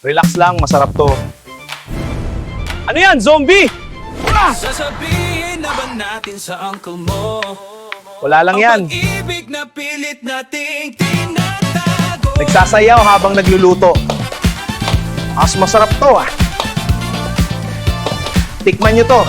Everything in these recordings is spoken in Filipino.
Relax lang, masarap to. Ano yan, zombie? Sasabihin na ba natin sa uncle mo Wala lang yan. ang pag-ibig na pilit nating tinatago? Nagsasayaw habang nagluluto. Mas masarap to ah. Tikman nyo to.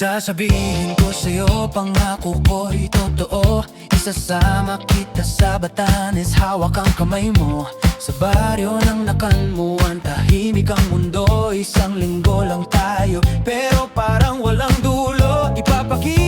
Sasabihin ko sa'yo, pangako ko'y totoo. Isasama kita sa Batanes, hawak ang kamay mo. Sa baryo ng nakanmuan, tahimik ang mundo. Isang linggo lang tayo, pero parang walang dulo. Ipapakita